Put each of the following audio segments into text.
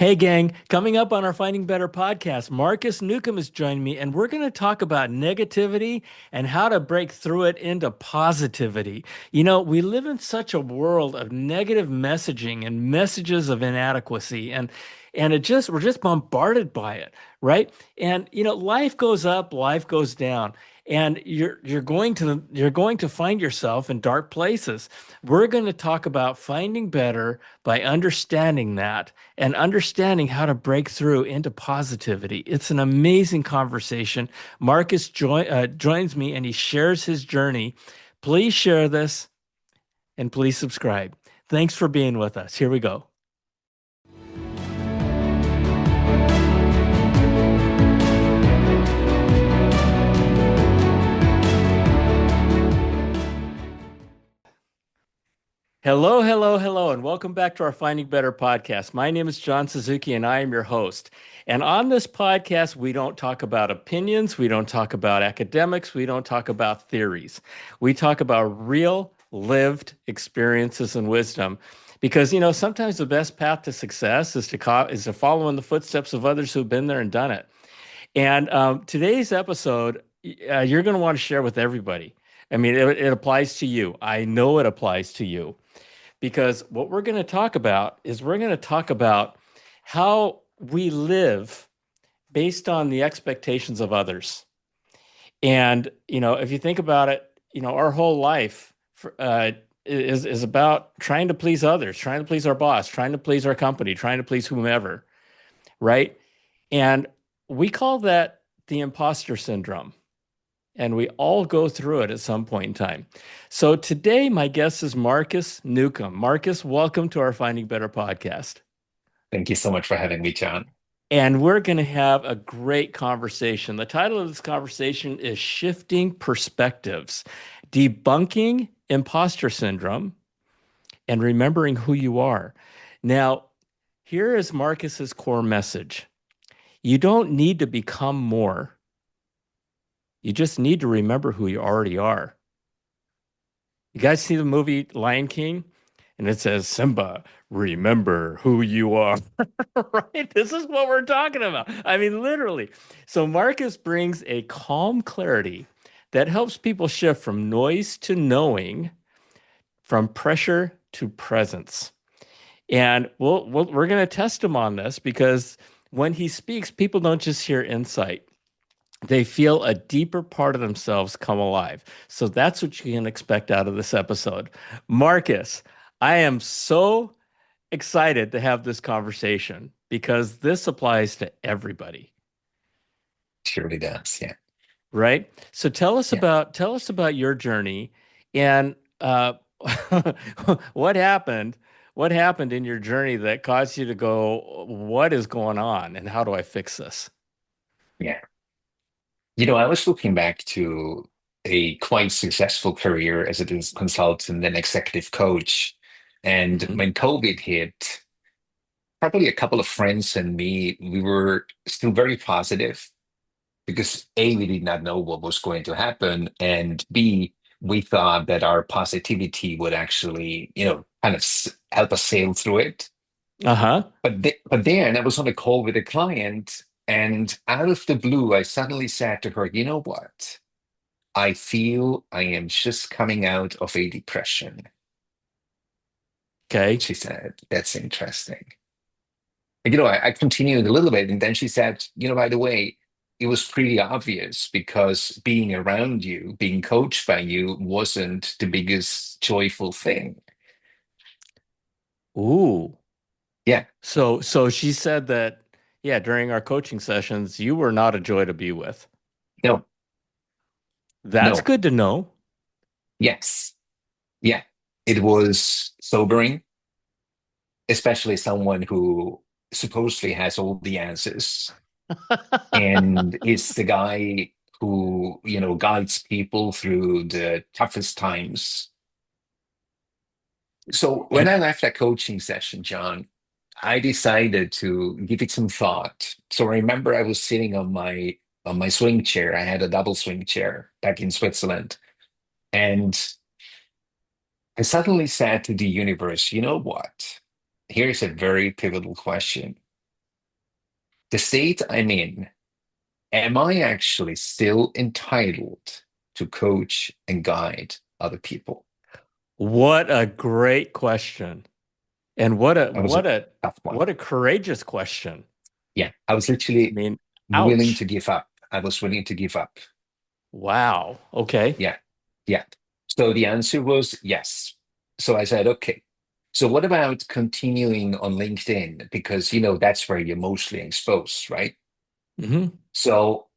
Hey, gang, coming up on our Finding Better podcast, Markus Neukom has joined me, and we're going to talk about negativity and how to break through it into positivity. We live in such a world of negative messaging and messages of inadequacy, and we're just bombarded by it, right? And life goes up, life goes down. And you're going to find yourself in dark places. We're going to talk about finding better by understanding that and understanding how to break through into positivity. It's an amazing conversation. Joins me and he shares his journey. Please share this and please subscribe. Thanks for being with us. Here we go. Hello, hello, hello, and welcome back to our Finding Better podcast. My name is John Suzuki, and I am your host. And on this podcast, we don't talk about opinions, we don't talk about academics, we don't talk about theories. We talk about real, lived experiences and wisdom. Because sometimes the best path to success is to follow in the footsteps of others who've been there and done it. And today's episode, you're going to want to share with everybody. I mean, it applies to you. I know it applies to you because what we're going to talk about is we're going to talk about how we live based on the expectations of others. And, if you think about it, our whole life is about trying to please others, trying to please our boss, trying to please our company, trying to please whomever, right? And we call that the imposter syndrome. And we all go through it at some point in time. So today, my guest is Markus Neukom. Markus, welcome to our Finding Better podcast. Thank you so much for having me, John. And we're going to have a great conversation. The title of this conversation is Shifting Perspectives, Debunking Imposter Syndrome, and Remembering Who You Are. Now, here is Markus's core message. You don't need to become more. You just need to remember who you already are. You guys see the movie Lion King? And it says, Simba, remember who you are. Right? This is what we're talking about. I mean, literally. So Markus brings a calm clarity that helps people shift from noise to knowing, from pressure to presence. And we're going to test him on this because when he speaks, people don't just hear insight. They feel a deeper part of themselves come alive. So that's what you can expect out of this episode. Markus, I am so excited to have this conversation because this applies to everybody, Surely does. Yeah. right? So Yeah. tell us about your journey and what happened what happened in your journey that caused you to go, what is going on and how do I fix this? Yeah. I was looking back to a quite successful career as a consultant and executive coach. And Hmm. when COVID hit, probably a couple of friends and me, we were still very positive because A, we did not know what was going to happen. And B, we thought that our positivity would actually, kind of help us sail through it. Uh-huh. But then I was on a call with a client, and out of the blue, I suddenly said to her, "You know what? I feel I am just coming out of a depression." Okay. She said, "That's interesting." I continued a little bit, and then she said, by the way, it was pretty obvious because being around you, being coached by you, wasn't the biggest joyful thing. Ooh. Yeah, So she said that, yeah, during our coaching sessions, you were not a joy to be with. no, That's no, good to know. yes, yeah. It was sobering, especially someone who supposedly has all the answers and is the guy who, guides people through the toughest times. So when And I left that coaching session, John, I decided to give it some thought. So remember I was sitting on my swing chair. I had a double swing chair back in Switzerland. And I suddenly said to the universe, you know what? Here's a very pivotal question. the state I'm in, am I actually still entitled to coach and guide other people? What a great question. And what a That was a what a tough one. what a courageous question. Yeah, I was I literally mean, willing to ouch. give up. I was willing to give up. Wow. Okay. Yeah, yeah. So the answer was yes. So I said, okay. So what about continuing on LinkedIn? Because, that's where you're mostly exposed, right? Hmm. So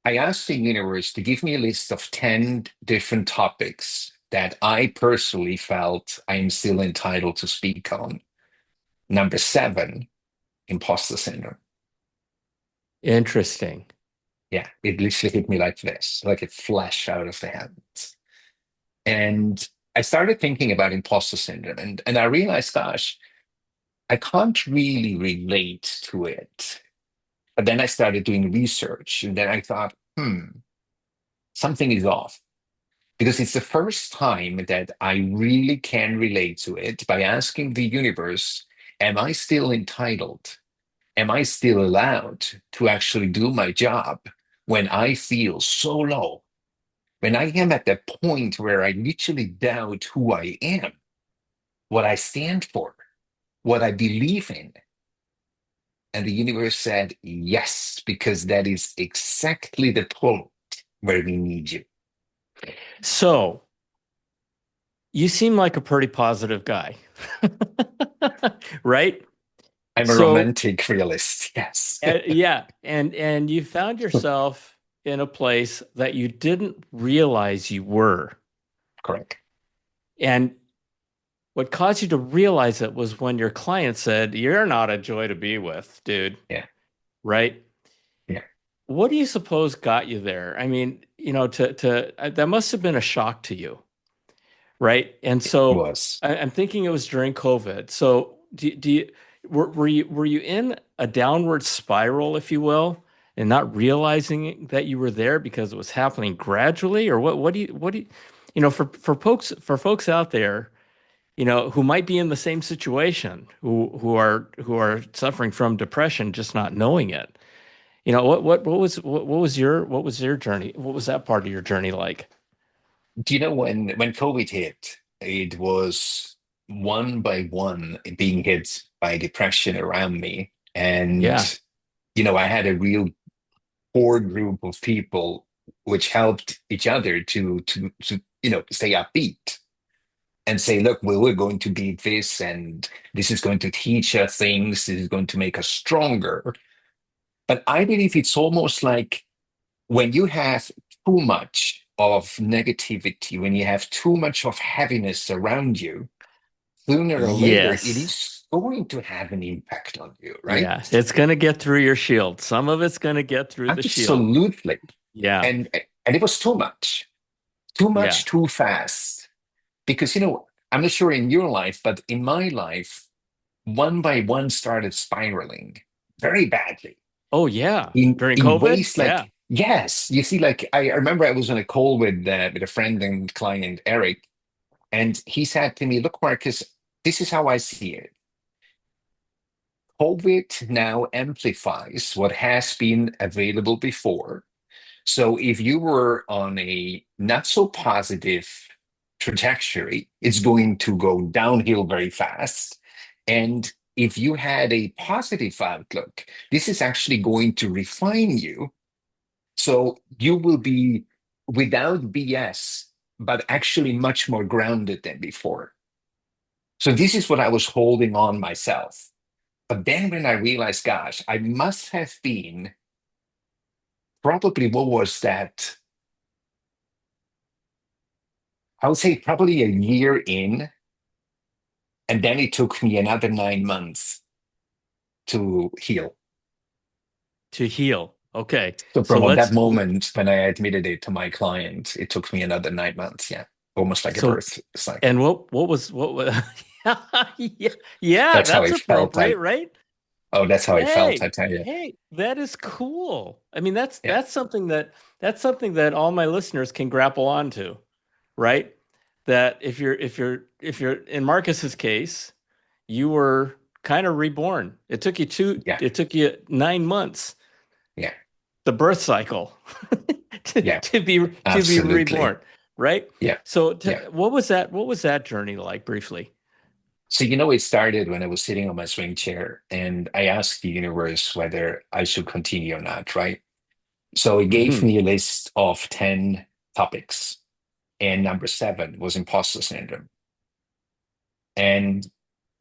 I asked the universe to give me a list of 10 different topics that I personally felt I'm still entitled to speak on. Number seven, imposter syndrome. Interesting. Yeah, it literally hit me like this, like a flash out of the heavens. And I started thinking about imposter syndrome, and I realized, gosh, I can't really relate to it. But then I started doing research, and then I thought, something is off. Because it's the first time that I really can relate to it by asking the universe, am I still entitled? Am I still allowed to actually do my job when I feel so low? When I am at that point where I literally doubt who I am, what I stand for, what I believe in. And the universe said, yes, because that is exactly the point where we need you. So you seem like a pretty positive guy, right? I'm a So romantic realist. Yes, yeah, and you found yourself in a place that you didn't realize you were. correct. And what caused you to realize it was when your client said, "You're not a joy to be with, dude." Yeah, Right? yeah, What do you suppose got you there? I mean, that must have been a shock to you, right? And it so was. I'm thinking it was during COVID. So do you were you in a downward spiral, if you will, and not realizing that you were there because it was happening gradually, or for folks out there, who might be in the same situation, who are suffering from depression, just not knowing it. What was your journey? What was that part of your journey like? Do you know when COVID hit, it was one by one being hit by depression around me. And, Yeah. I had a real core group of people which helped each other to stay upbeat and say, look, we're going to beat this, and this is going to teach us things, this is going to make us stronger. But I believe it's almost like when you have too much of negativity, when you have too much of heaviness around you, sooner or later it Yes. is going to have an impact on you, right? Yeah. It's going to get through your shield. Some of it's going to get through the shield. Absolutely. Yeah. And it was too Yeah. much, too fast. Because I'm not sure in your life, but in my life, one by one started spiraling very badly Oh, yeah. in During in COVID? ways Yeah. like, yes, you see, like I remember I was on a call with a friend and client, Eric, and he said to me, look, Marcus, this is how I see it. COVID now amplifies what has been available before. So if you were on a not so positive trajectory, it's going to go downhill very fast. And if you had a positive outlook, this is actually going to refine you. So you will be without BS, but actually much more grounded than before. So this is what I was holding on myself. But then when I realized, gosh, I must have been probably, what was that? I would say probably a year in, and then it took me another 9 months to heal. To heal. Okay. So So from that let's, moment when I admitted it to my client, it took me another 9 months. Yeah, almost like a so, birth cycle. and what was, yeah, yeah, That's how that's I felt. appropriate, right? That's how I felt. I Hey, tell you. hey, that is cool. I mean, that's Yeah, that's something that that's something that all my listeners can grapple onto, right? That if you're in Marcus's case, you were kind of reborn. Yeah, it took you 9 months, yeah, the birth cycle, yeah, to be absolutely. reborn, right? Yeah, So yeah. what was that journey like briefly? So, it started when I was sitting on my swing chair and I asked the universe whether I should continue or not, right? So it gave Hmm. me a list of 10 topics, and number seven was imposter syndrome. And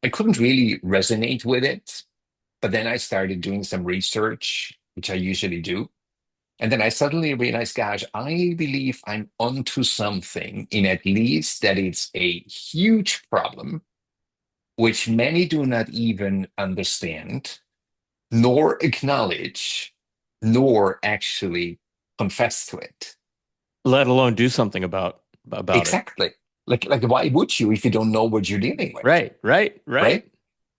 I couldn't really resonate with it, but then I started doing some research, which I usually do. And then I suddenly realized, gosh, I believe I'm onto something in at least that it's a huge problem, which many do not even understand, nor acknowledge, nor actually confess to it. Let alone do something about it. Exactly. Like why would you if you don't know what you're dealing with, Right, right, right? right.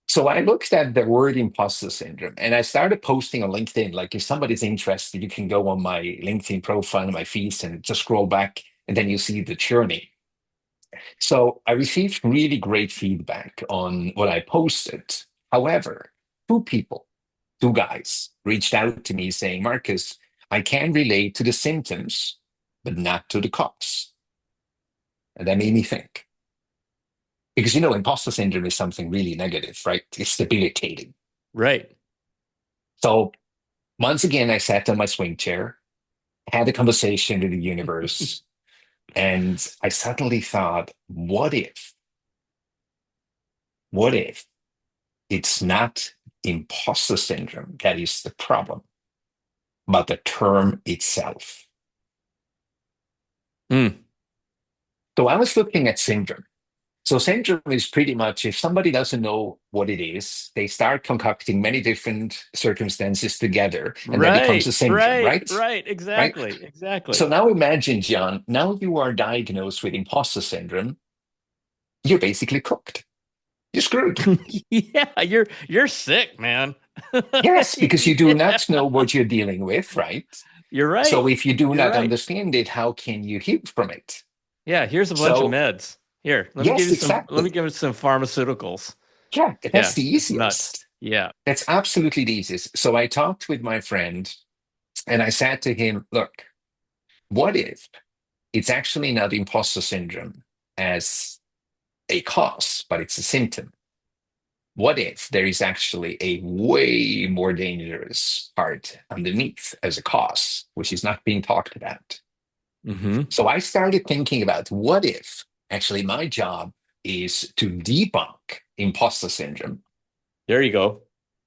So I looked at the word imposter syndrome and I started posting on LinkedIn. Like if somebody's interested, you can go on my LinkedIn profile, my feeds, and just scroll back, and then you see the journey. So I received really great feedback on what I posted. However, two guys, reached out to me saying, Marcus, I can relate to the symptoms, but not to the cause. And that made me think. Because imposter syndrome is something really negative, right? It's debilitating. Right. So once again, I sat on my swing chair, had a conversation with the universe, and I suddenly thought, what if it's not imposter syndrome that is the problem, but the term itself? Mm. So I was looking at syndrome. So syndrome is pretty much if somebody doesn't know what it is, they start concocting many different circumstances together, and that becomes a Right, syndrome, right, right? right. Right? Exactly, So exactly. now imagine, John, now you are diagnosed with imposter syndrome. You're basically cooked. You're screwed. Yeah, you're sick, man. Yes, because you do Yeah, not know what you're dealing with, right? you're So right. if you do You're not right. understand it, how can you heal from it? Yeah, here's a bunch of So, meds. Here, yes, let me exactly. give you some pharmaceuticals. Yeah, that's Yeah, the it's nuts. easiest. Yeah. That's absolutely the easiest. So I talked with my friend and I said to him, look, what if it's actually not imposter syndrome as a cause, but it's a symptom? What if there is actually a way more dangerous part underneath as a cause, which is not being talked about? Hmm. So I started thinking about what if actually my job is to debunk imposter syndrome. There you go.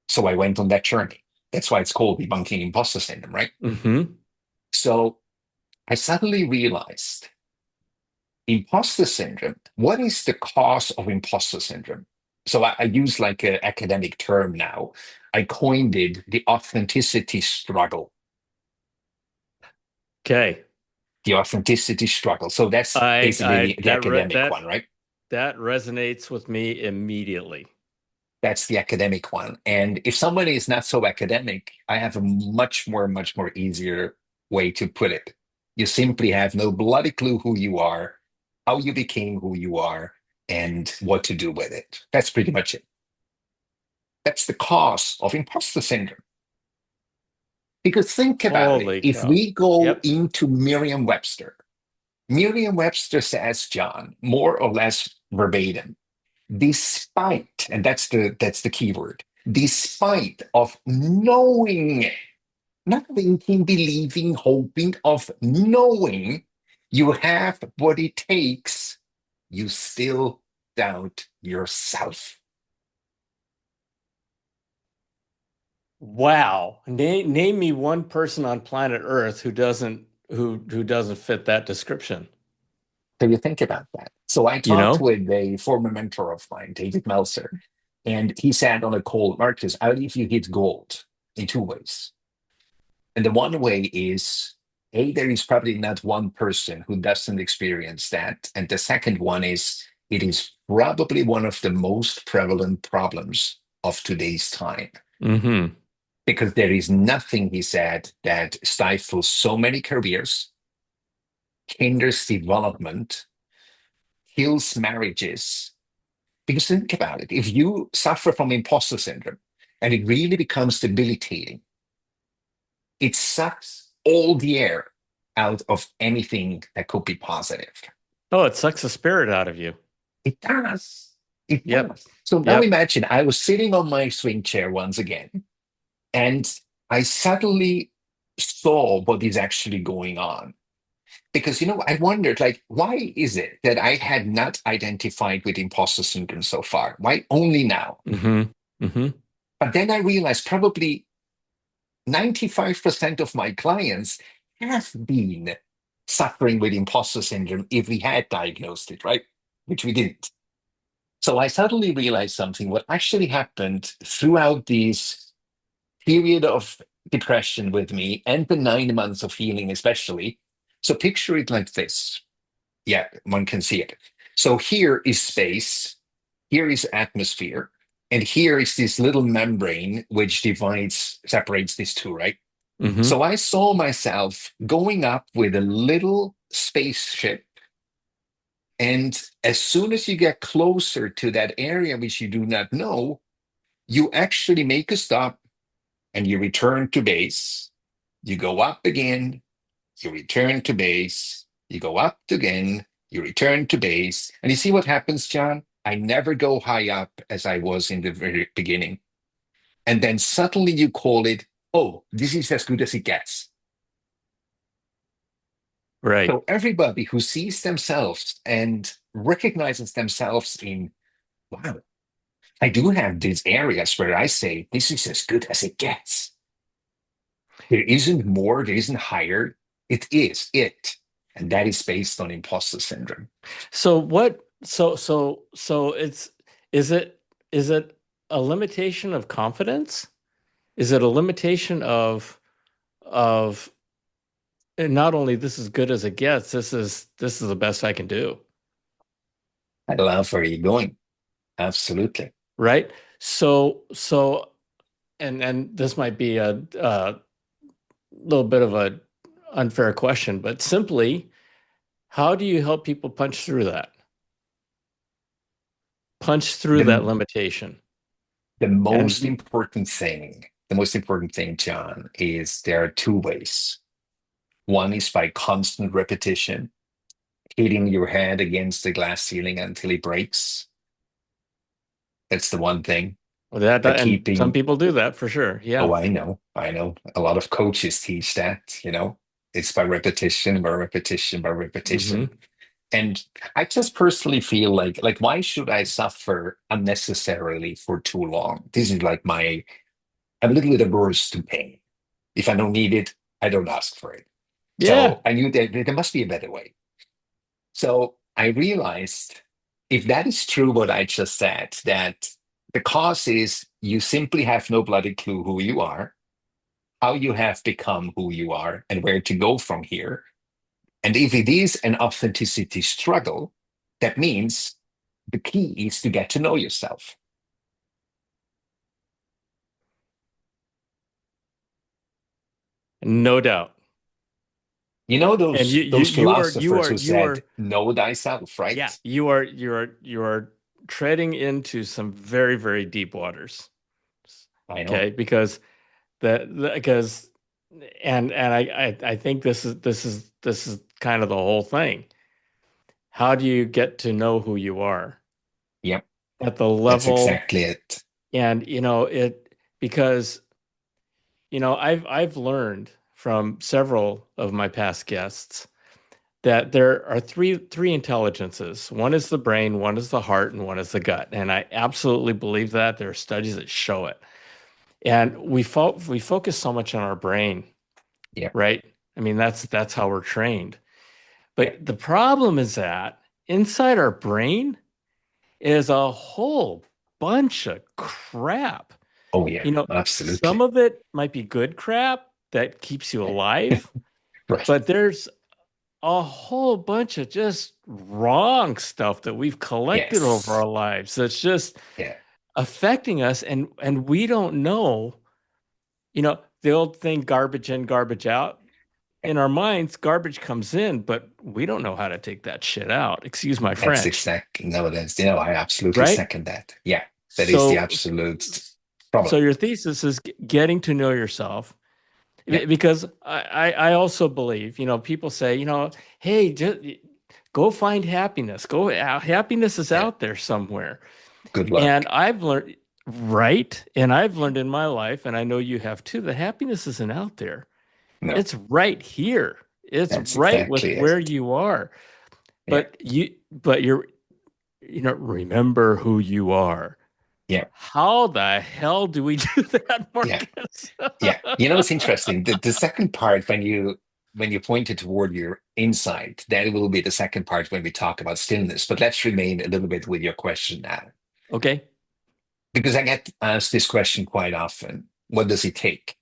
So I went on that journey. That's why it's called debunking imposter syndrome, right? Hmm. So I suddenly realized imposter syndrome, what is the cause of imposter syndrome? So I use like an academic term now. I coined it the authenticity struggle. Okay. The authenticity struggle. So that's basically the academic one, right? That resonates with me immediately. That's the academic one. And if somebody is not so academic, I have a much more easier way to put it. You simply have no bloody clue who you are, how you became who you are, and what to do with it. That's pretty much it. That's the cause of imposter syndrome. Because think about it. Holy If cow. we go Yep. into Merriam-Webster, Merriam-Webster says, John, more or less verbatim, despite, and that's the key word, despite of knowing, not thinking, believing, hoping, of knowing you have what it takes, you still doubt yourself. Wow. Name me one person on planet Earth who doesn't fit that description. So you think about that. So I You talked know? with a former mentor of mine, David Meltzer, and he said on a call, Marcus, I believe you hit gold in two ways. And the one way is, A, there is probably not one person who doesn't experience that. And the second one is, it is probably one of the most prevalent problems of today's time. Hmm. Because there is nothing, he said, that stifles so many careers, hinders development, kills marriages, Because think about it. If you suffer from imposter syndrome and it really becomes debilitating, it sucks all the air out of anything that could be positive. Oh, it sucks the spirit out of you. It does. It Yep. does. So now Yep. imagine I was sitting on my swing chair once again, and I suddenly saw what is actually going on. Because, I wondered, like, why is it that I had not identified with imposter syndrome so far? Why only now? Hmm. Hmm. But then I realized probably 95% of my clients have been suffering with imposter syndrome if we had diagnosed it, right? Which we didn't. So I suddenly realized something. What actually happened throughout this period of depression with me and the 9 months of healing, especially. So picture it like this. Yeah, one can see it. So here is space, here is atmosphere, and here is this little membrane which separates these two, right? Hmm. So I saw myself going up with a little spaceship. And as soon as you get closer to that area which you do not know, you actually make a stop and you return to base. You go up again, you return to base, you go up again, you return to base. And you see what happens, John? I never go high up as I was in the very beginning. And then suddenly you call it, oh, this is as good as it gets. Right. So everybody who sees themselves and recognizes themselves in, wow, I do have these areas where I say, this is as good as it gets. There isn't more, there isn't higher. It is it. And that is based on imposter syndrome. So what, so is it, is it a limitation of confidence? Is it a limitation of and not only this is good as it gets, this is the best I can do, I love where you're going. Absolutely. right? So and this might be a little bit of a unfair question, but simply, how do you help people punch through that? Punch through that The, limitation. the most And important thing, the most important thing, John, is there are two ways. One is by constant repetition, hitting your head against the glass ceiling until it breaks. That's the one thing. that By and some keeping, people do that for sure. Yeah. oh, I know, I know. A lot of coaches teach that, it's by repetition, by repetition, by repetition. Hmm. And I just personally feel like why should I suffer unnecessarily for too long? This is like I'm a little bit averse to pain. If I don't need it, I don't ask for it. Yeah. So I knew that there must be a better way. So I realized if that is true, what I just said, that the cause is you simply have no bloody clue who you are, how you have become who you are, and where to go from here. And if it is an authenticity struggle, that means the key is to get to know yourself. No doubt. You know And those you philosophers are who you said, are know thyself, yeah, right? you are treading into some very, very deep waters. I know. Okay, because because and I think this is kind of the whole thing. How do you get to know who you are Yep, at the that's level exactly it. and it because I've learned from several of my past guests that there are three intelligences. One is the brain, one is the heart, and one is the gut. And I absolutely believe that. There are studies that show it. And we focus so much on our brain, Yep, right? I mean, that's how we're trained. yep. But the problem is that inside our brain is a whole bunch of crap. Oh, yeah, Some absolutely. of it might be good crap that keeps you alive, Right. but there's a whole bunch of just wrong stuff that we've collected over our Yes. lives that's just Yeah. affecting us and we don't know, the old thing, garbage in, garbage out. in our minds, garbage comes in, but we don't know how to take that shit out. Excuse my That's French, exactly, no, that's, you know, I absolutely right? second that. Yeah, that is the So, absolute so problem. your thesis is getting to know yourself. Yeah, Because I also believe, people say, hey, just go find happiness. Happiness is yeah. out there somewhere. Good And luck. I've learned, right? And I've learned in my life, and I know you have too, that happiness isn't out there. No, It's right here. It's that's right with exactly where it. you are. Yeah, But you're, remember who you are. yeah, How the hell do we do that, yeah, Marcus? yeah. You know, it's interesting. The second part, when you pointed toward your insight, that will be the second part when we talk about stillness. But let's remain a little bit with your question now, Okay. because I get asked this question quite often. What does it take?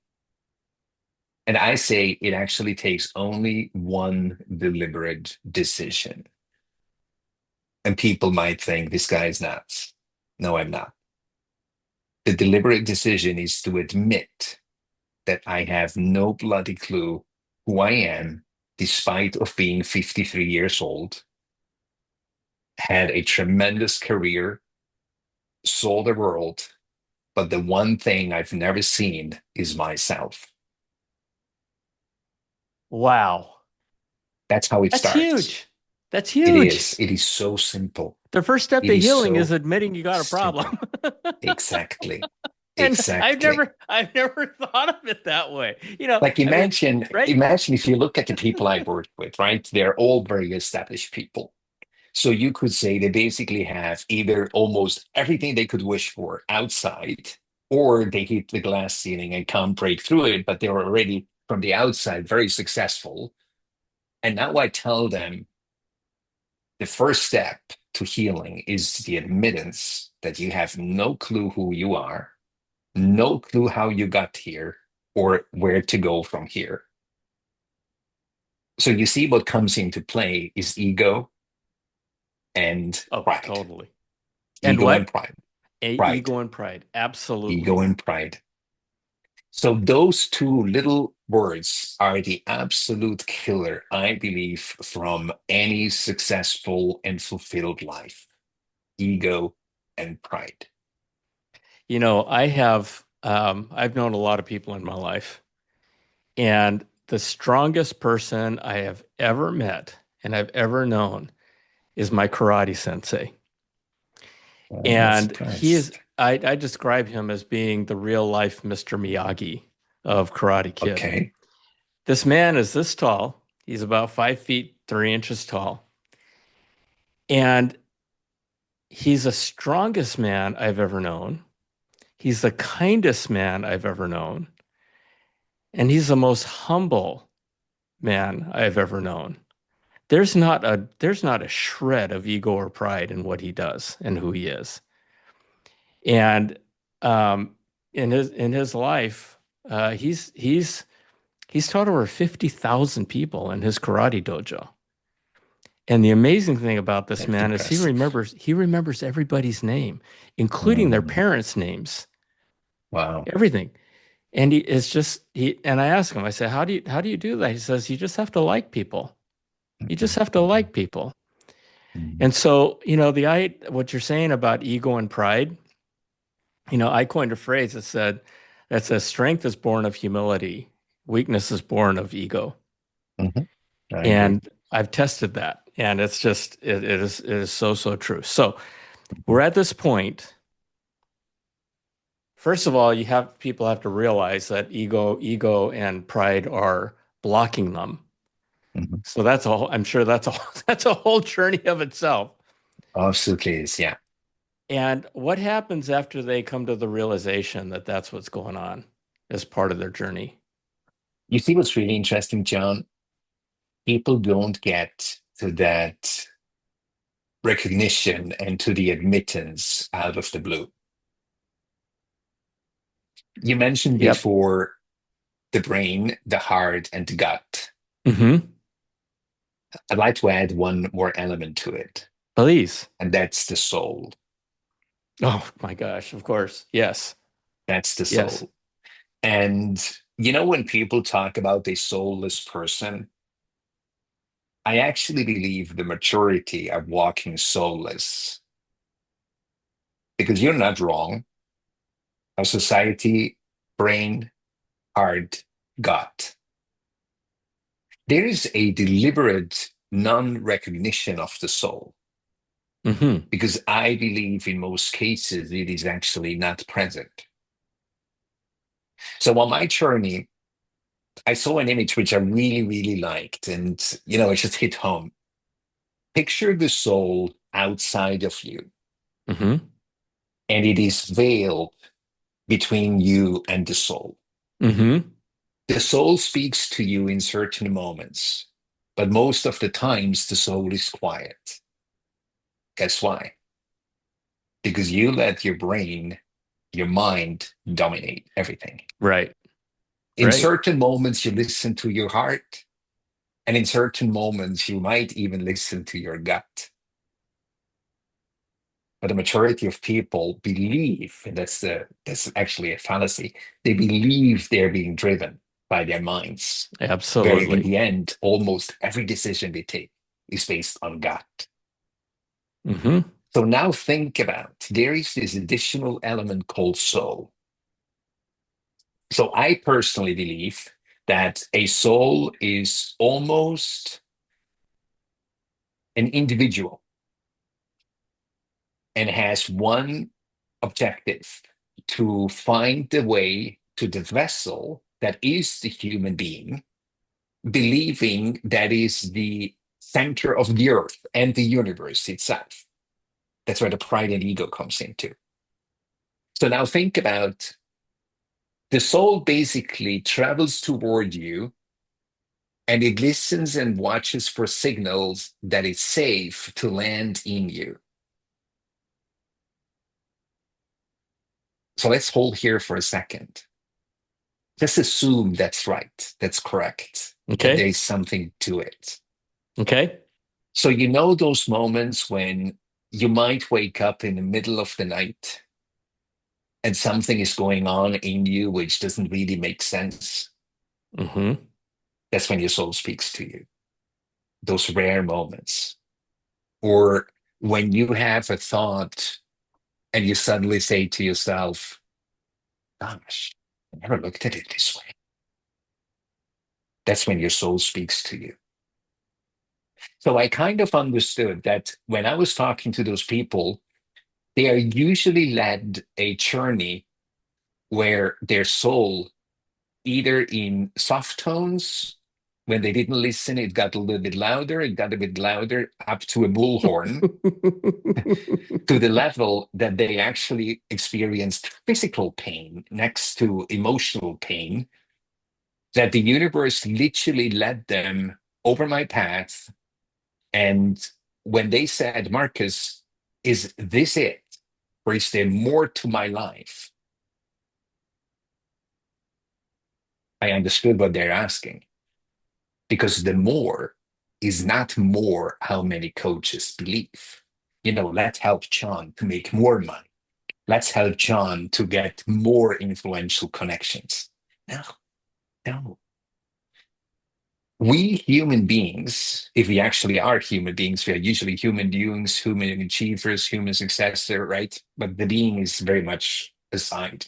And I say it actually takes only one deliberate decision. And people might think this guy is nuts. No, I'm not. The deliberate decision is to admit that I have no bloody clue who I am, despite of being 53 years old, had a tremendous career, saw the world, but the one thing I've never seen is myself. Wow. That's how it That's starts. huge. That's It huge. is. It is so simple. The first step It to is healing is so admitting you got a problem. simple. Exactly. And Exactly. I've never thought of it that way. Like I mean, right? imagine if you look at the people I work with, right? They're all very established people. So you could say they basically have either almost everything they could wish for outside, or they hit the glass ceiling and can't break through it, but they're already from the outside very successful. And now I tell them the first step to healing is the admittance that you have no clue who you are, no clue how you got here, or where to go from here. So you see what comes into play is ego and Oh, pride. totally. And Ego and what? pride. Pride. Ego and pride. Ego Absolutely. and pride. So those two little words are the absolute killer, I believe, from any successful and fulfilled life. Ego and pride. I've known a lot of people in my life, and the strongest person I have ever met and I've ever known is my karate sensei. I'm not And surprised. I describe him as being the real life Mr. Miyagi of Karate Kid. Okay. This man is this tall. He's about 5 feet 3 inches tall. And he's the strongest man I've ever known. He's the kindest man I've ever known. And he's the most humble man I've ever known. There's not a shred of ego or pride in what he does and who he is. And in his life, he's taught over 50,000 people in his karate dojo. And the amazing thing about this That's man is he impressive. remembers he remembers everybody's name, including their Mm, parents' names, wow. everything. And he is just he and I ask him, I say, how do you do that? He says, you just have to like people. You just Mhm, have to mhm, like people. mhm. And so, what you're saying about ego and pride, I coined a phrase that says strength is born of humility, weakness is born of ego. Mhm. I agree. And I've tested that. And it's just it is so, so true. So Mhm, we're at this point. First of all, people have to realize that ego and pride are blocking them. mhm. So I'm sure that's a that's a whole journey of itself. Absolutely is. Yeah. And what happens after they come to the realization that that's what's going on as part of their journey? You see what's really interesting, John? People don't get to that recognition and to the admittance out of the blue. You mentioned Yep. before the brain, the heart, and the gut. Hmm. I'd like to add one more element to it, Please. and that's the soul. Oh my gosh, of course. Yes. That's the Yes. soul. And When people talk about a soulless person, I actually believe the majority are walking soulless because you're not wrong. Our society, brain, heart, gut. There is a deliberate non recognition of the soul Hmm. because I believe in most cases it is actually not present. So on my journey, I saw an image which I really, really liked, and it just hit home. Picture the soul outside of you, Hmm. and it is veiled between you and the soul. Hmm. The soul speaks to you in certain moments, but most of the times the soul is quiet. Guess why? Because you let your brain, your mind dominate everything. Right. In Right. certain moments, you listen to your heart, and in certain moments, you might even listen to your gut. But the majority of people believe, and that's actually a fallacy, they believe they're being driven by their minds, where in Absolutely. the end, almost every decision they take is based on gut. Hmm. So now think about there is this additional element called soul. So I personally believe that a soul is almost an individual and has one objective to find the way to the vessel that is the human being, believing that is the center of the earth and the universe itself. That's where the pride and ego comes into. So now think about the soul basically travels toward you and it listens and watches for signals that it's safe to land in you. So let's hold here for a second. Just assume that's right, that's correct, that Okay. there's something to it. Okay. So, those moments when you might wake up in the middle of the night and something is going on in you which doesn't really make sense. Hmm. That's when your soul speaks to you, those rare moments. Or when you have a thought and you suddenly say to yourself, gosh, I never looked at it this way. That's when your soul speaks to you. So I kind of understood that when I was talking to those people, they are usually led a journey where their soul, either in soft tones, when they didn't listen, it got a little bit louder, it got a bit louder, up to a bullhorn, to the level that they actually experienced physical pain next to emotional pain, that the universe literally led them over my path. And when they said, Marcus, is this it? Or is there more to my life? I understood what they're asking because the more is not more how many coaches believe. Let's help John to make more money. Let's help John to get more influential connections. No, no. We human beings, if we actually are human beings, we are usually human beings, human achievers, human successor, right? But the being is very much aside.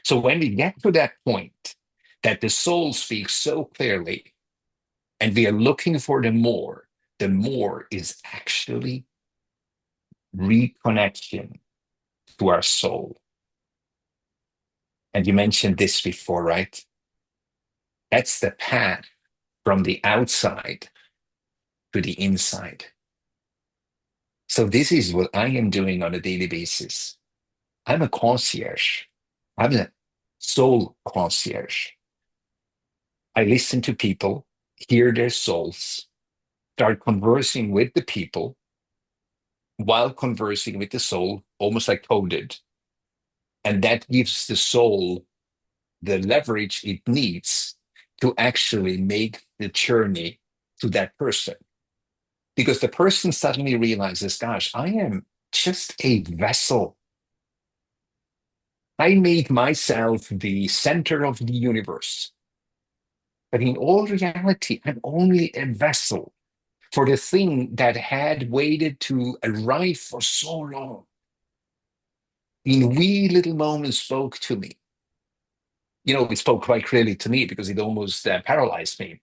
So when we get to that point that the soul speaks so clearly and we are looking for the more is actually reconnection to our soul. And you mentioned this before, right? That's the path from the outside to the inside. So this is what I am doing on a daily basis. I'm a concierge. I'm a soul concierge. I listen to people, hear their souls, start conversing with the people while conversing with the soul, almost like coded. And that gives the soul the leverage it needs to actually make the journey to that person. Because the person suddenly realizes, gosh, I am just a vessel. I made myself the center of the universe. But in all reality, I'm only a vessel for the thing that had waited to arrive for so long. In wee little moments spoke to me. It spoke quite clearly to me because it almost paralyzed me.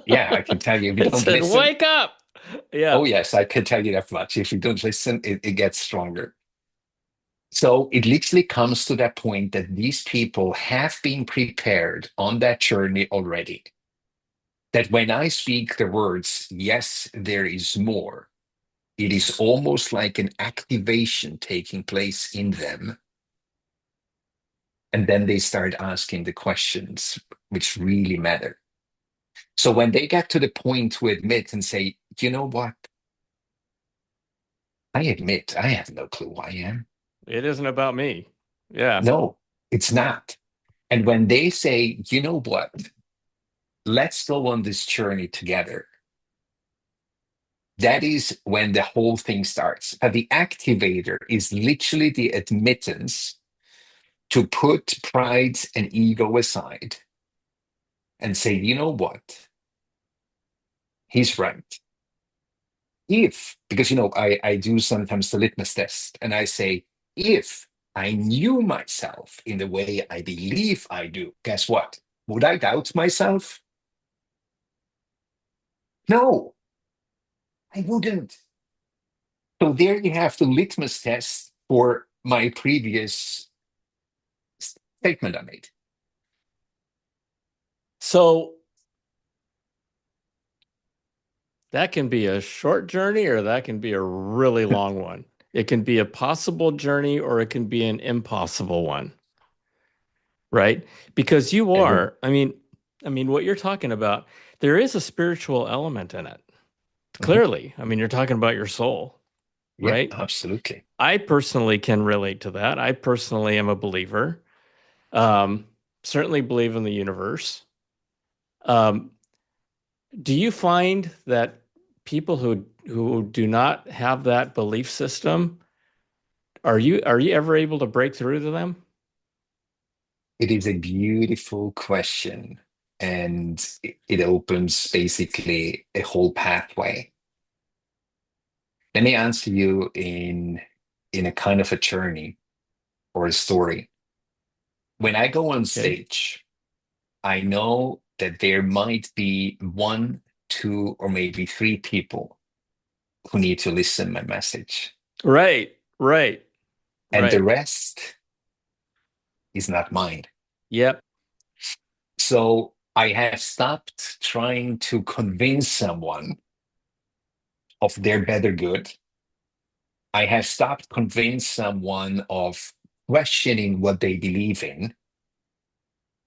Yeah, I can tell you if you It don't said, listen. "Wake up!" Oh, Yeah. yes, I can tell you that much. If you don't listen, it gets stronger. So it literally comes to that point that these people have been prepared on that journey already. That when I speak the words, yes, there is more, it is almost like an activation taking place in them. And then they start asking the questions which really matter. So when they get to the point to admit and say, you know what? I admit I have no clue who I am. It isn't about me. Yeah. No, it's not. And when they say, you know what? Let's go on this journey together. That is when the whole thing starts. But the activator is literally the admittance to put pride and ego aside and say, you know what? He's right. If, because, I do sometimes the litmus test and I say, if I knew myself in the way I believe I do, guess what? Would I doubt myself? No, I wouldn't. So there you have the litmus test for my previous statement I made. So that can be a short journey or that can be a really long one. It can be a possible journey or it can be an impossible one, right? Because you And are, I mean, what you're talking about, there is a spiritual element in it. mhm, Clearly. I mean, you're talking about your soul, yeah, right? absolutely. I personally can relate to that. I personally am a believer. Um, Certainly believe in the universe. Um, do you find that people who do not have that belief system, are you ever able to break through to them? It is a beautiful question. And it opens basically a whole pathway. Let me answer you in a kind of a journey or a story. When I go on Okay. stage, I know that there might be one, two, or maybe three people who need to listen my message. Right, right, And the right. rest is not mine. Yep. So I have stopped trying to convince someone of their better good. I have stopped convincing someone of questioning what they believe in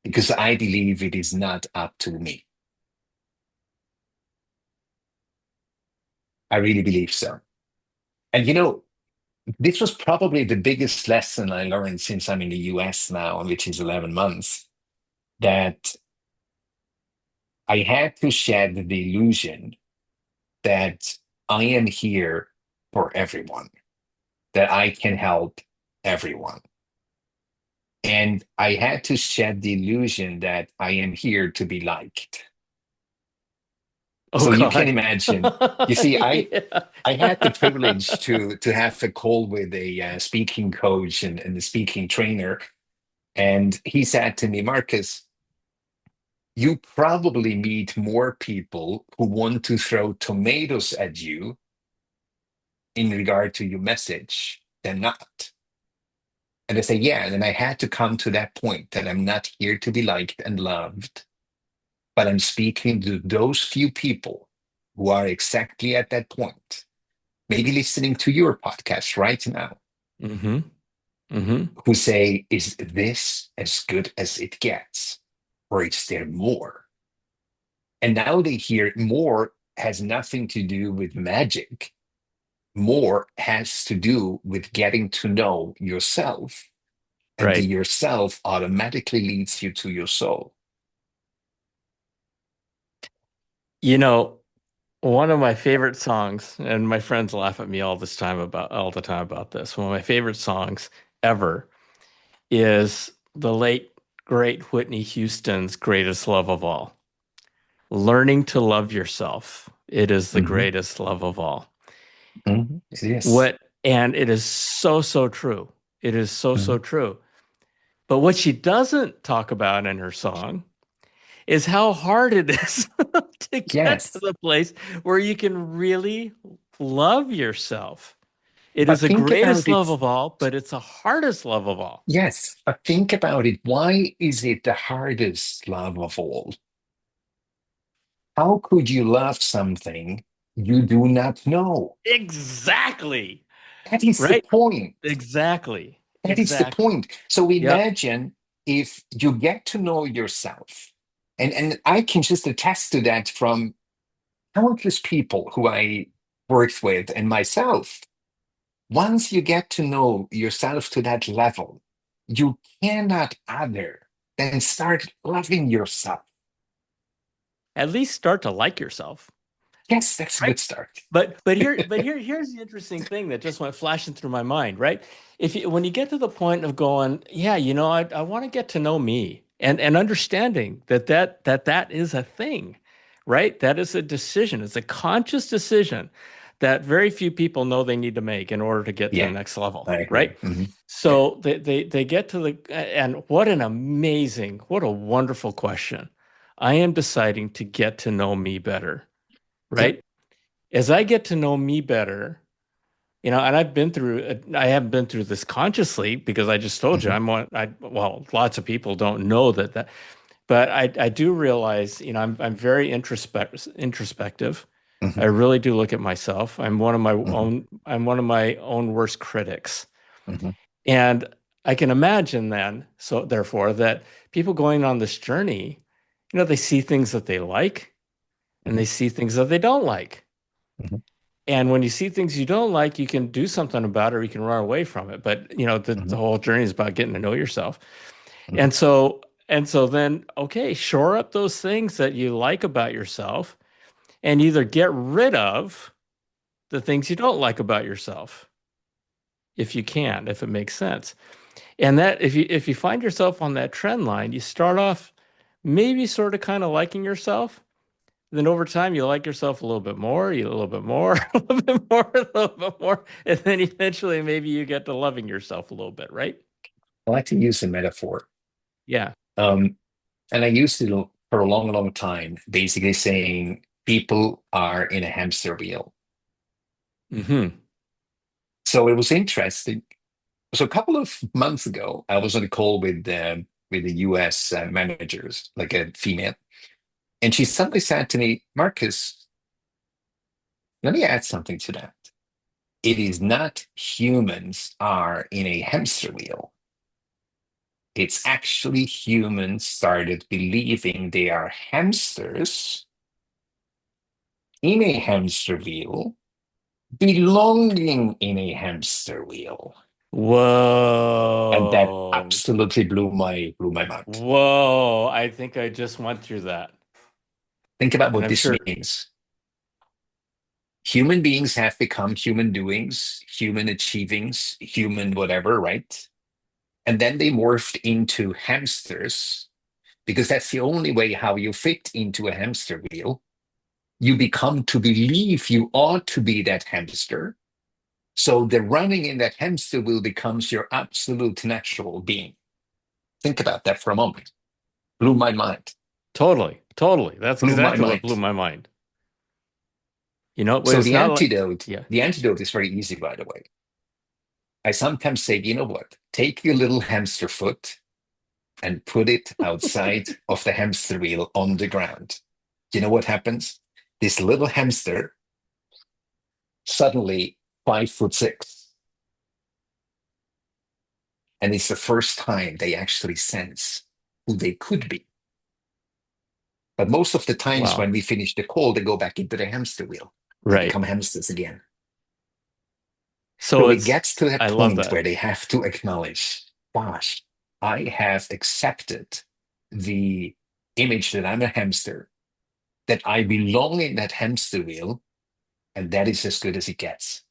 because I believe it is not up to me. I really believe so. And this was probably the biggest lesson I learned since I'm in the US now, which is 11 months, that I had to shed the illusion that I am here for everyone, that I can help everyone. And I had to shed the illusion that I am here to be liked. Oh So you can God. imagine. You see, Yeah. I had the privilege to have a call with a speaking coach and a speaking trainer, and he said to me, Marcus, you probably meet more people who want to throw tomatoes at you in regard to your message than not. And I say, yeah. And then I had to come to that point that I'm not here to be liked and loved, but I'm speaking to those few people who are exactly at that point, maybe listening to your podcast right now, Mm-hmm. Mm-hmm. who say, is this as good as it gets? Or is there more? And now they hear more has nothing to do with magic. More has to do with getting to know yourself. And the Right. yourself automatically leads you to your soul. You know, one of my favorite songs, and my friends laugh at me all the time about this. One of my favorite songs ever is the late great Whitney Houston's greatest love of all. Learning to love yourself. It is the Hmm. greatest love of all. It is. What, and it is so, so true. It is so, so Mhm. true. But what she doesn't talk about in her song is how hard it is to get to Yes. the place where you can really love yourself. It is But the think greatest about it. love of all, but it's the hardest love of all. Yes, but think about it. Why is it the hardest love of all? How could you love something you do not know? Exactly. That is the Right? point. Exactly. That is the Exactly. point. So Yep. imagine if you get to know yourself, and I can just attest to that from countless people who I worked with and myself. Once you get to know yourself to that level, you cannot other than start loving yourself. At least start to like yourself. Yes, that's a Right. good start. Here's the interesting thing that just went flashing through my mind, right? If you when you get to the point of going, yeah, I want to get to know me and understanding that is a thing, right? That is a decision. It's a conscious decision that very few people know they need to make in order to get to the Yeah, next level, I right? agree. Hmm. So they get to the and what an amazing, what a wonderful question. I am deciding to get to know me better, Yeah. right? As I get to know me better, and I haven't been through this consciously because I just told you Hmm. well, lots of people don't know that, but I do realize, I'm very introspective. I Hmm. really do look at myself. Hmm. I'm one of my own worst critics. Hmm. And I can imagine then, so therefore, that people going on this journey, they see things that they like and Hmm. they see things that they don't like. Hmm. And when you see things you don't like, you can do something about it or you can run away from it. But the Hmm. whole journey is about getting to know yourself. Hmm. And so then, okay, shore up those things that you like about yourself and either get rid of the things you don't like about yourself if you can, if it makes sense. And that if you find yourself on that trend line, you start off maybe sort of kind of liking yourself. Then over time, you like yourself a little bit more, you a little bit more, a little bit more, a little bit more, and then eventually maybe you get to loving yourself a little bit, right? I like to use a metaphor. Yeah. Um, and I used it for a long, long time, basically saying people are in a hamster wheel. Hmm. So it was interesting. So a couple of months ago, I was on a call with the US managers, like a female, and she suddenly said to me, Marcus, let me add something to that. It is not humans are in a hamster wheel. It's actually humans started believing they are hamsters in a hamster wheel, belonging in a hamster wheel. And that Whoa. absolutely blew my mind. Whoa. I think I just went through that. Think about And what I'm this sure means. Human beings have become human doings, human achievings, human whatever, right? And then they morphed into hamsters because that's the only way how you fit into a hamster wheel. You become to believe you ought to be that hamster. So the running in that hamster wheel becomes your absolute natural being. Think about that for a moment. Blew my mind. totally, totally. That's Blew my exactly what blew mind. my mind. But So it's not like, yeah. the antidote is very easy, by the way. I sometimes say, you know what? Take your little hamster foot and put it outside of the hamster wheel on the ground. You know what happens? This little hamster suddenly 5'6", and it's the first time they actually sense who they could be. But most of the times Wow. when we finish the call, they go back into the hamster wheel. They Right. become hamsters again. So So it it's, gets to that I love point that. where they have to acknowledge, gosh, I have accepted the image that I'm a hamster, that I belong in that hamster wheel, and that is as good as it gets.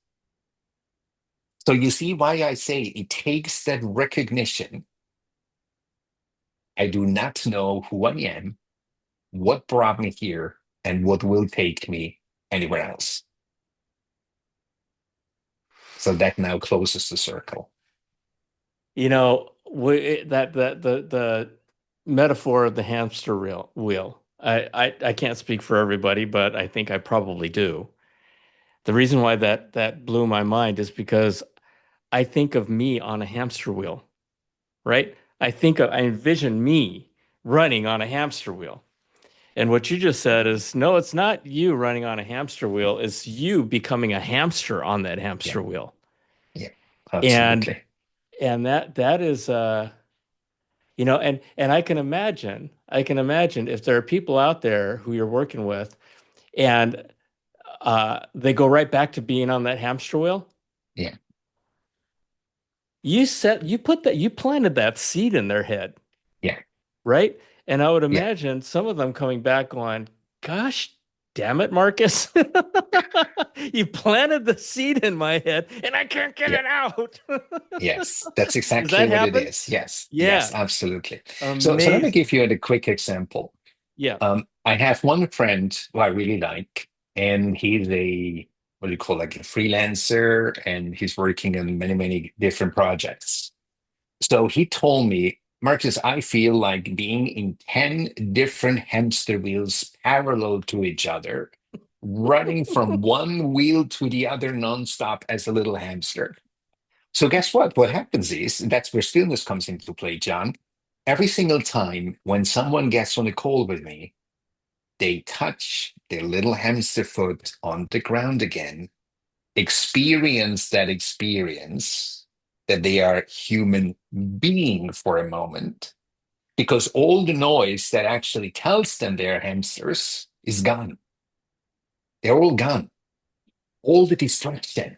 So you see why I say it takes that recognition I do not know who I am, what brought me here, and what will take me anywhere else. So that now closes the circle. The metaphor of the hamster wheel. I can't speak for everybody, but I think I probably do. The reason why that blew my mind is because I think of me on a hamster wheel, right? I envision me running on a hamster wheel. And what you just said is, no, it's not you running on a hamster wheel, it's you becoming a hamster on that Yeah, hamster wheel. yeah, And absolutely. that is and I can imagine if there are people out there who you're working with and they go right back to being on that hamster wheel. Yeah, You planted that seed in their head, yeah, right? And I would yeah, imagine some of them coming back going, gosh, damn it, Marcus. You planted the seed in my head and I can't get yeah. it out. Yes, that's Does exactly that what it happen? is. Yes, yes, Yeah. absolutely. So let me Amazing. give you a quick example. Yeah. I have one friend who I really like, and he's a what do you call like a freelancer, and he's working on many, many different projects. So he told me, Marcus, I feel like being in 10 different hamster wheels parallel to each other, running from one wheel to the other nonstop as a little hamster. So guess what? What happens is that's where stillness comes into play, John. Every single time when someone gets on a call with me, they touch their little hamster foot on the ground again, experience that experience that they are human being for a moment, because all the noise that actually tells them they're hamsters is gone. They're all gone. All the distraction,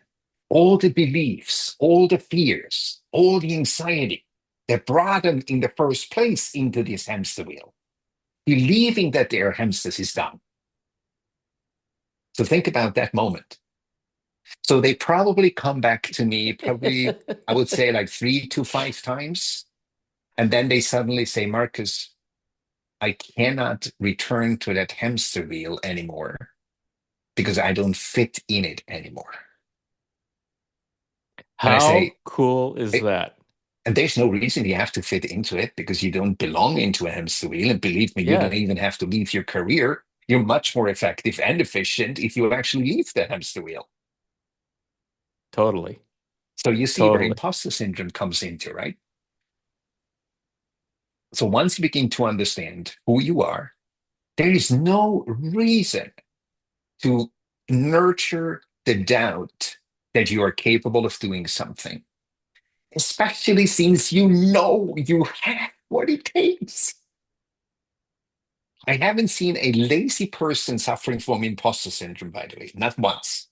all the beliefs, all the fears, all the anxiety that brought them in the first place into this hamster wheel, believing that they're hamsters is gone. So think about that moment. So they probably come back to me, probably, I would say like 3 to 5 times. And then they suddenly say, Marcus, I cannot return to that hamster wheel anymore because I don't fit in it anymore. And I How say, cool is "Eh, that? and there's no reason you have to fit into it because you don't belong into a hamster wheel. And believe me, you Yeah, don't even have to leave your career. You're much more effective and efficient if you actually leave the hamster wheel. totally. So you see where Totally. imposter syndrome comes into, right? So once you begin to understand who you are, there is no reason to nurture the doubt that you are capable of doing something, especially since you know you have what it takes. I haven't seen a lazy person suffering from imposter syndrome, by the way, not once.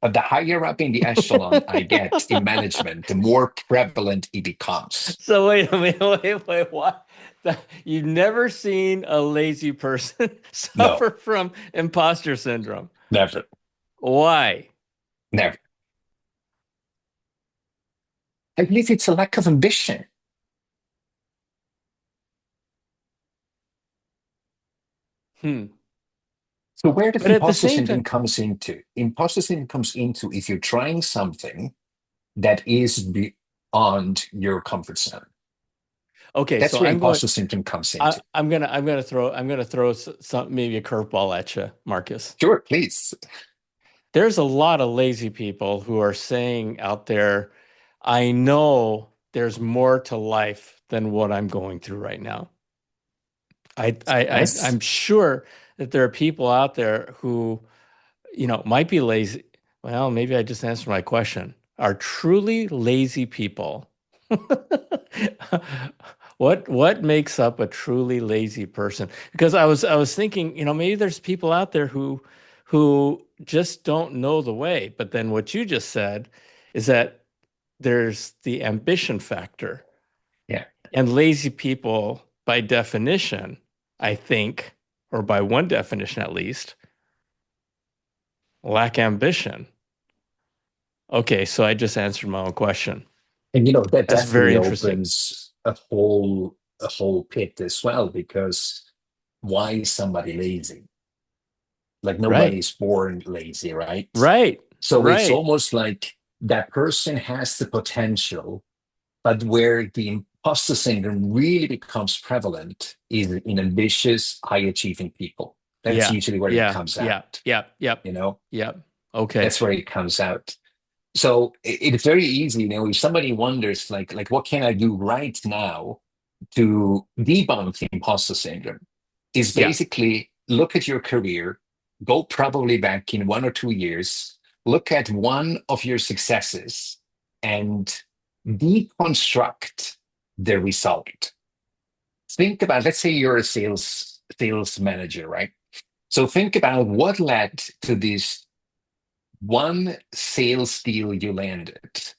But the higher up in the echelon I get in management, the more prevalent it becomes. So wait a minute, wait, what? You've never seen a lazy person No, suffer from imposter syndrome. never, Why? never. I believe it's a lack of ambition. Hmm. So where does But at the imposter same syndrome time, comes into? Imposter syndrome comes into if you're trying something that is beyond your comfort zone. okay, That's so where imposter syndrome comes into. I'm gonna throw some maybe a curveball at you, Marcus. Sure, please. There's a lot of lazy people who are saying out there, I know there's more to life than what I'm going through right now. Yes. I'm sure that there are people out there who, might be lazy. Well, maybe I just answered my question. Are truly lazy people? What makes up a truly lazy person? Because I was thinking, maybe there's people out there who just don't know the way. But then what you just said is that there's the ambition factor. Yeah. And lazy people, by definition, I think, or by one definition at least, lack ambition. Okay, so I just answered my own question. And that That's very definitely interesting. opens a whole. a whole pit as well, because why is somebody lazy? Like Right. nobody's born lazy, right? Right. So it's Right. almost like that person has the potential, but where the imposter syndrome really becomes prevalent is in ambitious, high achieving people. That's Yeah. usually where it Yeah. comes Yeah. out, Yep. Yep. you know? Yep. Okay. That's where it comes out. So it's very easy, if somebody wonders, like what can I do right now to debunk imposter syndrome, is Yeah. basically look at your career, go probably back in 1 or 2 years, look at one of your successes and deconstruct the result. Think about, let's say you're a sales manager, right? So think about what led to this one sales deal you landed.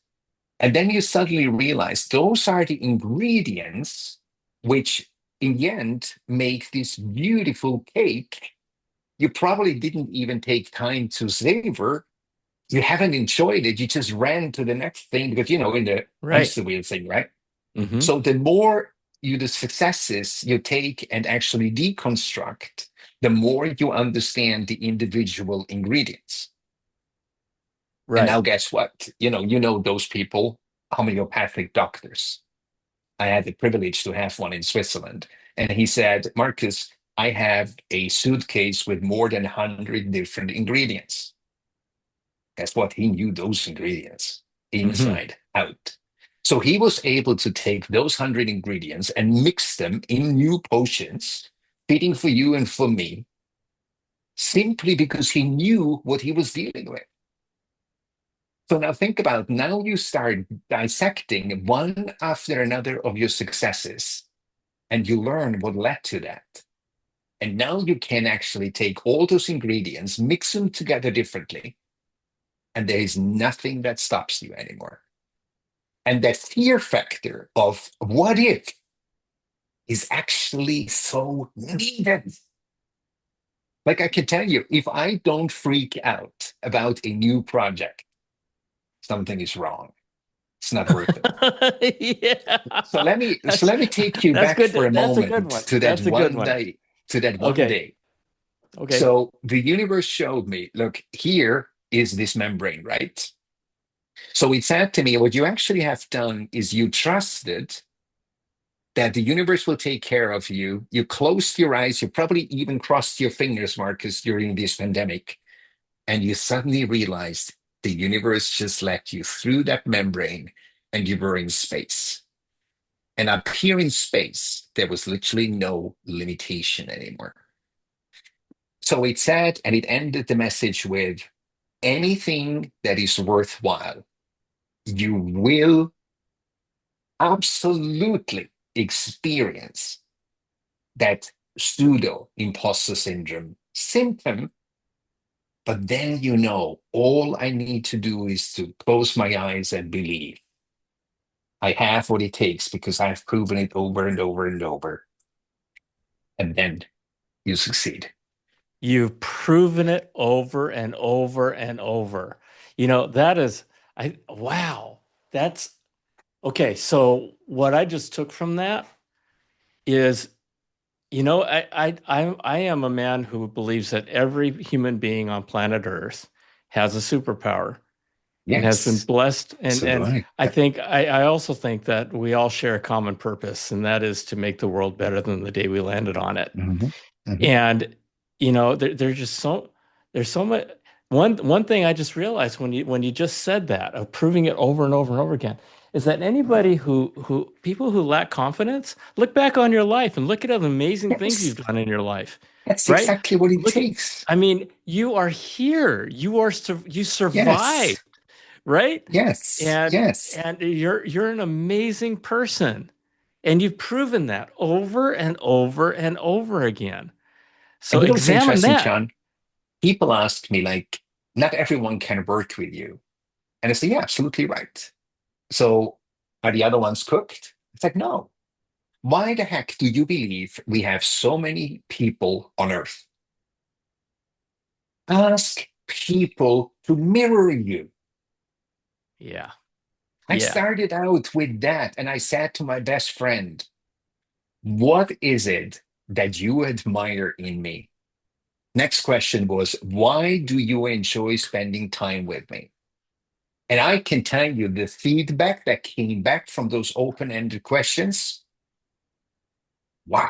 And then you suddenly realize those are the ingredients which, in the end, make this beautiful cake you probably didn't even take time to savor. You haven't enjoyed it. You just ran to the next thing because, in the Right. hamster wheel thing, right? Mm-hmm. So the more the successes you take and actually deconstruct, the more you understand the individual ingredients. And now Right. guess what? You know those people, homeopathic doctors. I had the privilege to have one in Switzerland. And he said, Marcus, I have a suitcase with more than 100 different ingredients. Guess what? He knew those ingredients Mm-hmm. inside out. So he was able to take those 100 ingredients and mix them in new potions, fitting for you and for me, simply because he knew what he was dealing with. So now think about, now you start dissecting one after another of your successes and you learn what led to that. And now you can actually take all those ingredients, mix them together differently, and there is nothing that stops you anymore. And that fear factor of what if is actually so needed. Like I can tell you, if I don't freak out about a new project, something is wrong. It's not worth it. Yeah. So let me so That's let me take you that's back for good. a That's a good moment one. to that That's a good one one. day, to that one Okay. day. Okay. So the universe showed me, look, here is this membrane, right? So it said to me, what you actually have done is you trusted that the universe will take care of you. You closed your eyes, you probably even crossed your fingers, Marcus, during this pandemic, and you suddenly realized the universe just let you through that membrane and you were in space. And up here in space, there was literally no limitation anymore. So it said, and it ended the message with anything that is worthwhile, you will absolutely experience that pseudo imposter syndrome symptom. But then all I need to do is to close my eyes and believe. I have what it takes because I've proven it over and over and over. And then you succeed. You've proven it over and over and over. That is, wow. That's okay. So what I just took from that is, I am a man who believes that every human being on planet Earth has a superpower and has been Yes. blessed. And So do and I. I also think that we all share a common purpose, and that is to make the world better than the day we landed on it. Mhm. Mhm. And there's just there's so much. One thing I just realized when you just said that of proving it over and over and over again is that anybody who people who lack confidence, look back on your life and look at all the amazing things you've Yes. done in your life, That's right? exactly what it Look at, takes. I mean, you are here. You survived, Yes. right? Yes. And Yes. and you're an amazing person, and you've proven that over and over and over again. And So you know what's examine interesting, that. John? People ask me, like, not everyone can work with you. And I say, yeah, absolutely right. So are the other ones cooked? It's like, no. Why the heck do you believe we have so many people on Earth? Ask people to mirror you. Yeah. I Yeah. started out with that, and I said to my best friend, What is it that you admire in me? Next question was, why do you enjoy spending time with me? And I can tell you the feedback that came back from those open-ended questions. Wow.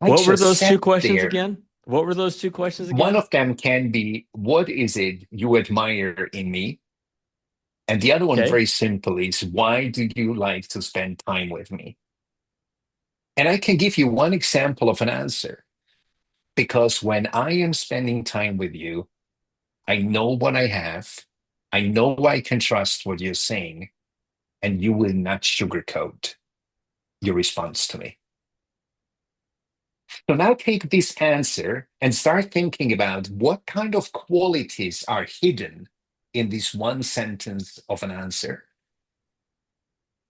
I What were just those two sat questions there. again? What were those two questions One again? of them can be, what is it you admire in me? And the other one, Okay. very simple, is why do you like to spend time with me? And I can give you one example of an answer because when I am spending time with you, I know what I have. I know I can trust what you're saying, and you will not sugarcoat your response to me. So now take this answer and start thinking about what kind of qualities are hidden in this one sentence of an answer.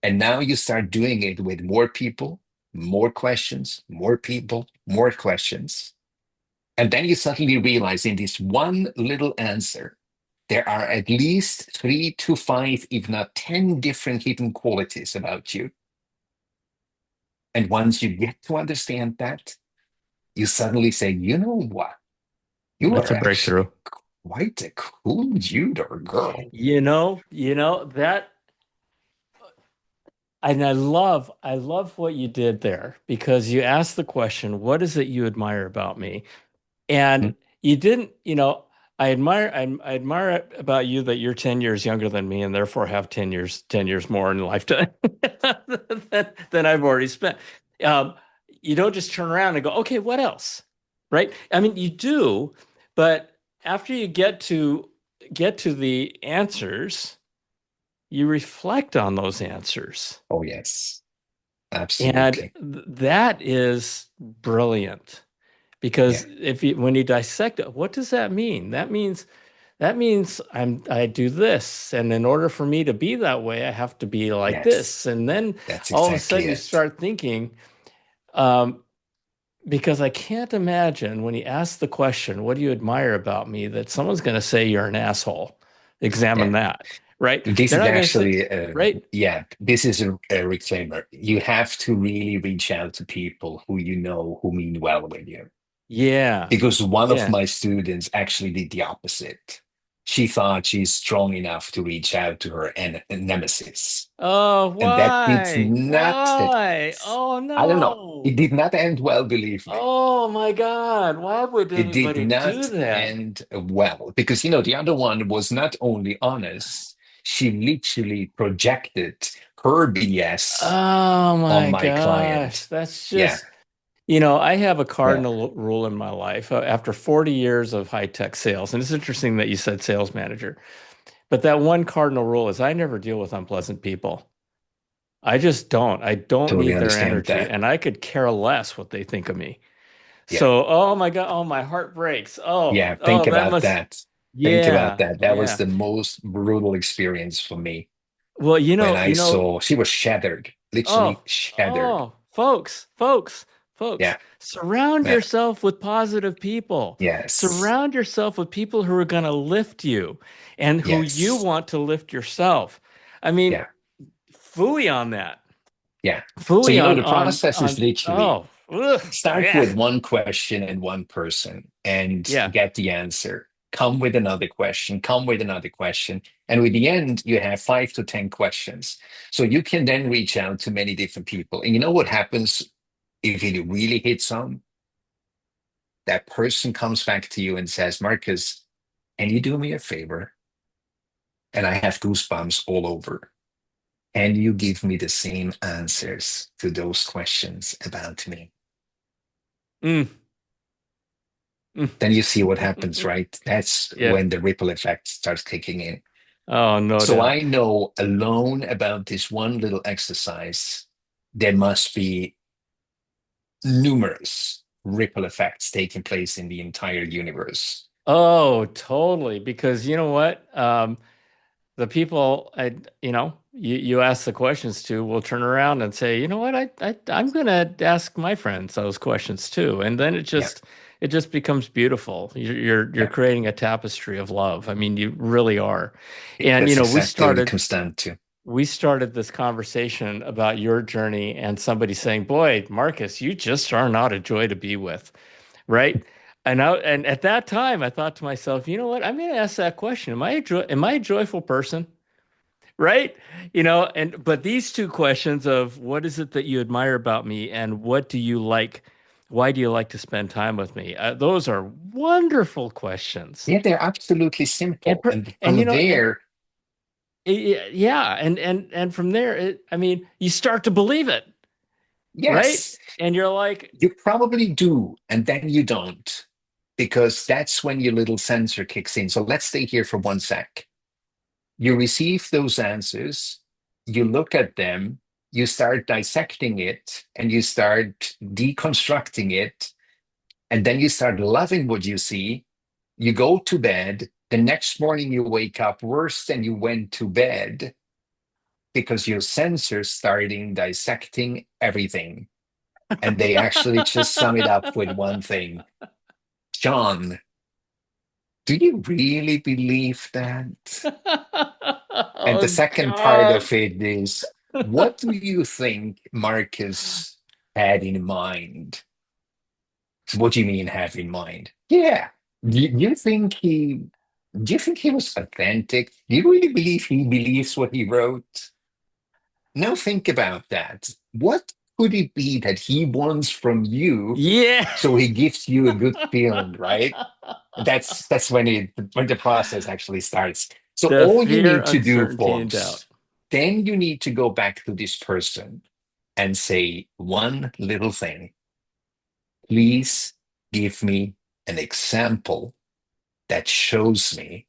And now you start doing it with more people, more questions, more people, more questions. And then you suddenly realize in this one little answer, there are at least 3 to 5, if not 10 different hidden qualities about you. And once you get to understand that, you suddenly say, you know what? You That's are a breakthrough. actually quite a cool dude or girl. That, and I love what you did there because you asked the question, what is it you admire about me? And Hmm? you didn't, I admire about you that you're 10 years younger than me and therefore have 10 years more in lifetime than I've already spent. Um, you don't just turn around and go, okay, what else? Right? I mean, you do, but after you get to the answers, you reflect on those answers. Oh, yes, And absolutely. that is brilliant. Yeah, Because when you dissect it, what does that mean? That means I do this, and in order for me to be that way, I have to be like yes, this. And then that's all of a exactly sudden you it. start thinking, um, because I can't imagine when you ask the question, "What do you admire about me?" that someone's going to say you're an asshole. Examine Yeah. that, right? This They're is not going to say, actually, right? yeah, this is a reclaimer. You have to really reach out to people who you know who mean well with you. Yeah, Because one of yeah. my students actually did the opposite. She thought she's strong enough to reach out to her nemesis. Oh, And that did why? not, that, Why? Oh I don't know. It no. did not end well, believe me. Oh my God, why would It did anybody do not that? end well because, the other one was not only honest, she literally projected her BS Oh on my my gosh, client. that's Yeah, just, I have a yeah, cardinal rule in my life after 40 years of high-tech sales. And it's interesting that you said sales manager, but that one cardinal rule is I never deal with unpleasant people. I just don't. I don't totally need their understand energy, that. and I could care less what they think of me. Yeah, So, oh my God, oh, my heart breaks. Oh, yeah, oh, that must, Think about yeah, that. That was yeah. the most brutal experience for me Well, when I saw she was shattered, literally oh, shattered. oh, folks, Yeah, surround yeah, yourself with positive people. yes, Surround yourself with people who are going to lift you and who you yes, want to lift yourself. I mean, yeah, phooey on that. yeah. So, Phooey the process is literally oh, ugh, start yeah, with one question and one person and yeah. get the answer. Come with another question, come with another question. And with the end, you have 5 to 10 questions. So you can then reach out to many different people. And you know what happens if it really hits on? That person comes back to you and says, Marcus, can you do me a favor? And I have goosebumps all over. And you give me the same answers to those questions about me. Mm, mm, Then you see mm, what mm, mm, happens, mm. right? That's Yeah. when the ripple effect starts kicking in. Oh, no So I doubt. know alone about this one little exercise, there must be numerous ripple effects taking place in the entire universe. Oh, totally. Because you know what? The people you ask the questions to will turn around and say, you know what, I'm gonna ask my friends those questions too. And then Yeah, it just becomes beautiful. You're yeah. creating a tapestry of love. I mean, you really are. And That's we exactly what it started, comes down to. we started this conversation about your journey and somebody saying, "Boy, Marcus, you just are not a joy to be with." Right? And at that time I thought to myself, you know what? I'm going to ask that question. Am I a joyful person? Right? And but these two questions of what is it that you admire about me and what do you like? Why do you like to spend time with me? Those are wonderful questions. Yeah, they're absolutely And simple. per, And and from there, yeah, and from there, I mean, you start to believe it, right? yes, And you're like, you probably do, and then you don't, because that's when your little sensor kicks in. So let's stay here for 1 sec. You receive those answers, you look at them, you start dissecting it, and you start deconstructing it, and then you start loving what you see. You go to bed. The next morning, you wake up worse than you went to bed because your sensors starting dissecting everything. And they actually just sum it up with one thing. John, do you really believe that? And the oh second part God. of it is, what do you think Marcus had in mind? So what do you mean have in mind? Yeah. You think do you think he was authentic? Do you really believe he believes what he wrote? Now think about that. What could it be that he wants from you Yeah. so he gives you a good feeling, right? That's when the process actually starts. So The all you fear, need to do, uncertainty, and doubt. folks, then you need to go back to this person and say one little thing. Please give me an example that shows me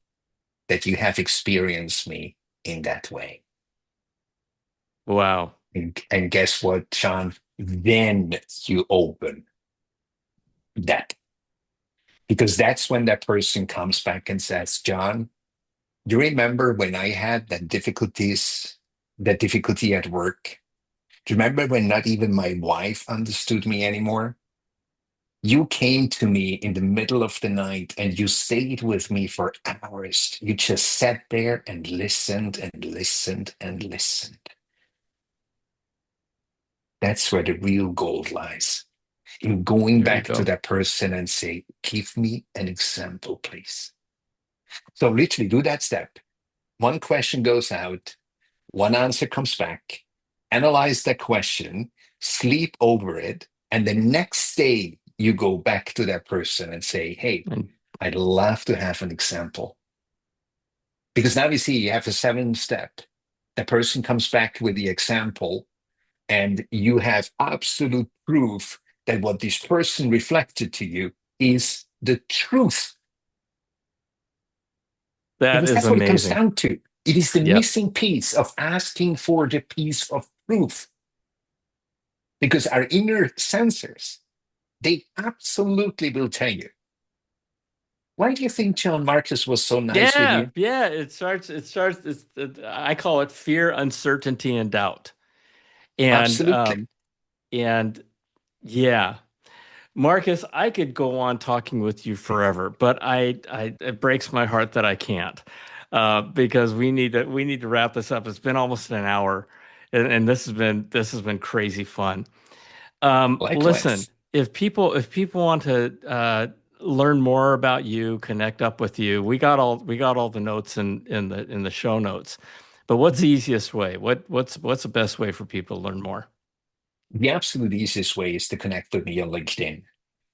that you have experienced me in that way. Wow. And guess what, Sean? Then you open that, because that's when that person comes back and says, John, do you remember when I had that difficulty at work? Do you remember when not even my wife understood me anymore? You came to me in the middle of the night and you stayed with me for hours. You just sat there and listened and listened and listened. That's where the real gold lies. In going There you back to go. that person and say, give me an example, please. So literally do that step. One question goes out, one answer comes back, analyze that question, sleep over it, and the next day you go back to that person and say, hey, And I'd love to have an example. Because now you see you have a 7 step. The person comes back with the example, and you have absolute proof that what this person reflected to you is the truth. that Because is that's what it comes amazing. down to. It is the Yep. missing piece of asking for the piece of proof. Because our inner sensors, they absolutely will tell you. Why do you think John Marcus was so nice with Yeah. you? Yeah. I call it fear, uncertainty, and doubt. And, Absolutely. and yeah. Marcus, I could go on talking with you forever, but it breaks my heart that I can't, because we need to wrap this up. It's been almost an hour, and this has been crazy fun. Listen, Likewise. if people want to learn more about you, connect up with you, we got all the notes in the show notes. But what's the easiest way? What's the best way for people to learn more? The absolute easiest way is to connect with me on LinkedIn.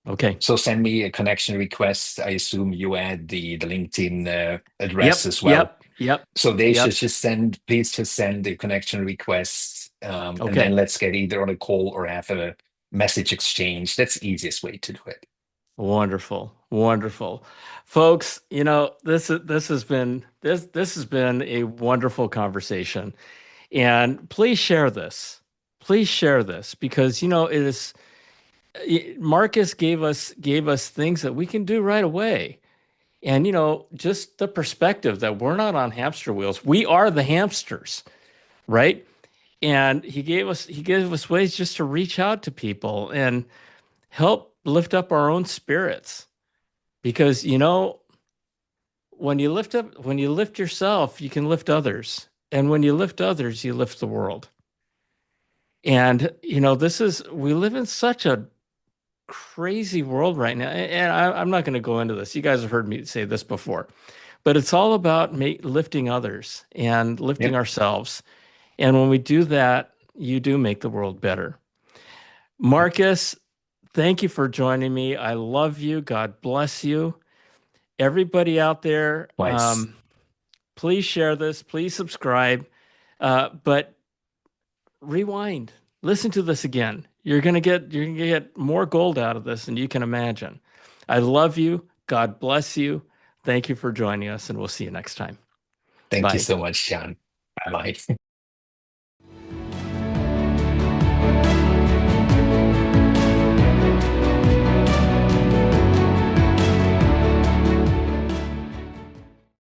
Okay. So send me a connection request. I assume you add the LinkedIn address Yep. as well. Yep. Yep. So they should Yep. just send, please just send the connection request, and then Okay. let's get either on a call or have a message exchange. That's the easiest way to do it. Wonderful. Wonderful. Folks, this has been a wonderful conversation. And please share this. Please share this because it is Marcus gave us things that we can do right away. And just the perspective that we're not on hamster wheels. We are the hamsters, right? And he gave us ways just to reach out to people and help lift up our own spirits. Because when you lift yourself, you can lift others. And when you lift others, you lift the world. And, we live in such a crazy world right now. And I'm not going to go into this. You guys have heard me say this before, but it's all about lifting others and lifting Yep. ourselves. And when we do that, you do make the world better. Marcus, thank you for joining me. I love you. God bless you. Everybody out there, Twice. please share this. Please subscribe. But rewind. Listen to this again. You're gonna get more gold out of this than you can imagine. I love you. God bless you. Thank you for joining us, and we'll see you next time. Thank you Bye. so much, John. Bye bye.